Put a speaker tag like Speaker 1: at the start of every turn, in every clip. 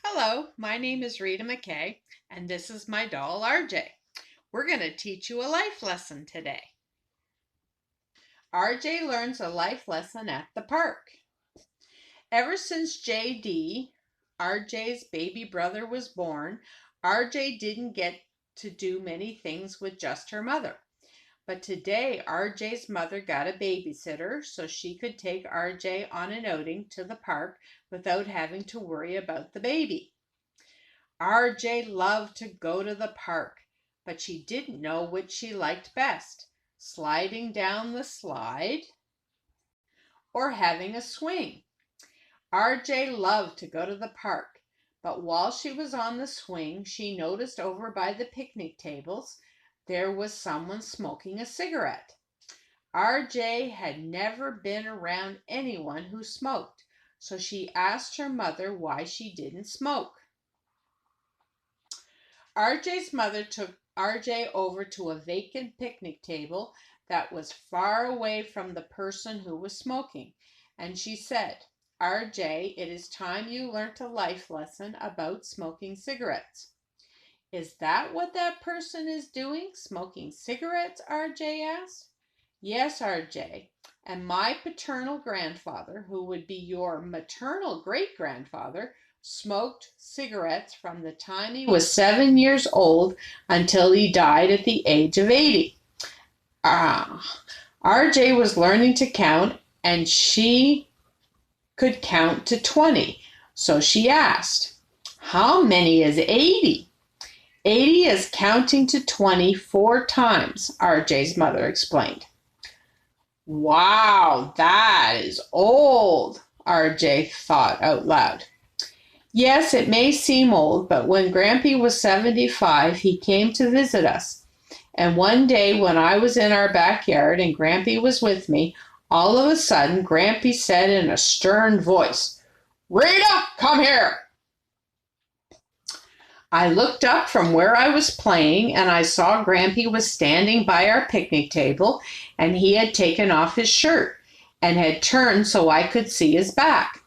Speaker 1: Hello, my name is Rita McKay, and this is my doll RJ. We're going to teach you a life lesson today. RJ learns a life lesson at the park. Ever since JD, RJ's baby brother, was born, RJ didn't get to do many things with just her mother. But today, RJ's mother got a babysitter so she could take RJ on an outing to the park without having to worry about the baby. RJ loved to go to the park, but she didn't know which she liked best, sliding down the slide or having a swing. RJ loved to go to the park, but while she was on the swing, she noticed over by the picnic tables there was someone smoking a cigarette. RJ had never been around anyone who smoked, so she asked her mother why she didn't smoke. RJ's mother took RJ over to a vacant picnic table that was far away from the person who was smoking, and she said, RJ, it is time you learnt a life lesson about smoking cigarettes. Is that what that person is doing, smoking cigarettes? RJ asked. Yes, RJ, and my paternal grandfather, who would be your maternal great-grandfather, smoked cigarettes from the time he was 7 years old until he died at the age of 80. RJ was learning to count, and she could count to 20. So she asked, how many is 80? 80 is counting to 20 4 times, RJ's mother explained. Wow, that is old, RJ thought out loud. Yes, it may seem old, but when Grampy was 75, he came to visit us. And one day when I was in our backyard and Grampy was with me, all of a sudden Grampy said in a stern voice, Rita, come here. I looked up from where I was playing and I saw Grampy was standing by our picnic table and he had taken off his shirt and had turned so I could see his back.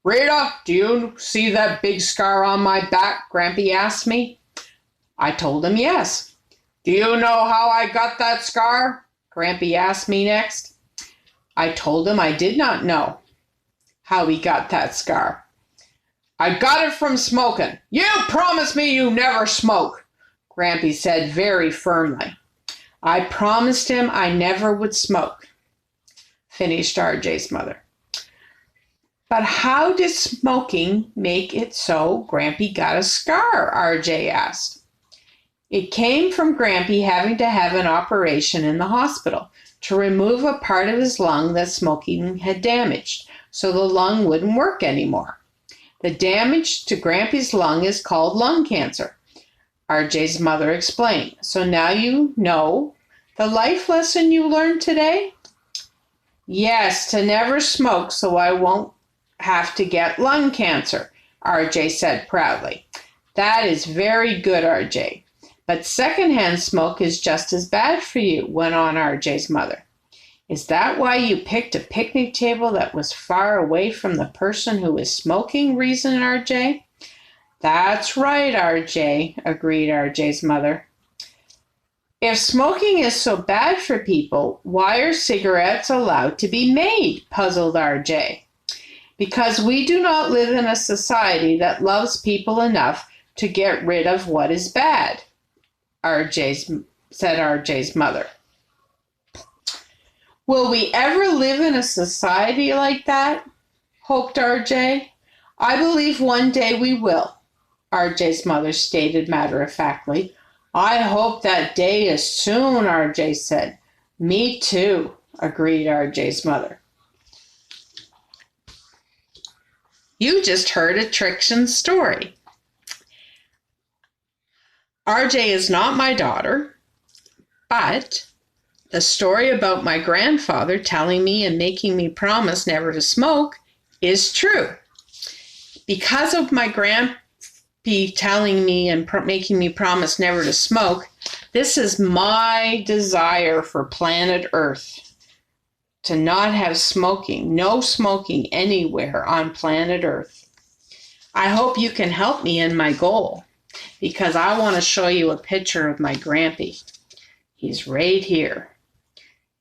Speaker 1: Rita, do you see that big scar on my back? Grampy asked me. I told him yes. Do you know how I got that scar? Grampy asked me next. I told him I did not know how he got that scar. I got it from smoking. You promised me you never smoke, Grampy said very firmly. I promised him I never would smoke, finished RJ's mother. But how did smoking make it so Grampy got a scar? RJ asked. It came from Grampy having to have an operation in the hospital to remove a part of his lung that smoking had damaged, so the lung wouldn't work anymore. The damage to Grampy's lung is called lung cancer, RJ's mother explained. So now you know the life lesson you learned today? Yes, to never smoke so I won't have to get lung cancer, RJ said proudly. That is very good, RJ. But secondhand smoke is just as bad for you, went on RJ's mother. Is that why you picked a picnic table that was far away from the person who was smoking, reasoned RJ? That's right, RJ, agreed RJ's mother. If smoking is so bad for people, why are cigarettes allowed to be made? Puzzled RJ. Because we do not live in a society that loves people enough to get rid of what is bad, said RJ's mother. Will we ever live in a society like that? Hoped RJ. I believe one day we will, RJ's mother stated matter-of-factly. I hope that day is soon, RJ said. Me too, agreed RJ's mother. You just heard a Trixon story. RJ is not my daughter, but the story about my grandfather telling me and making me promise never to smoke is true. Because of my grandpa telling me and making me promise never to smoke, this is my desire for planet Earth. To not have smoking, no smoking anywhere on planet Earth. I hope you can help me in my goal because I want to show you a picture of my Grampy. He's right here.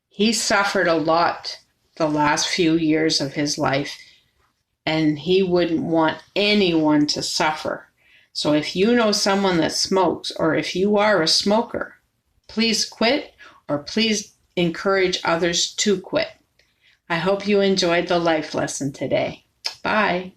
Speaker 1: He suffered a lot the last few years of his life, and he wouldn't want anyone to suffer. So if you know someone that smokes, or if you are a smoker, please quit, or please encourage others to quit. I hope you enjoyed the life lesson today. Bye.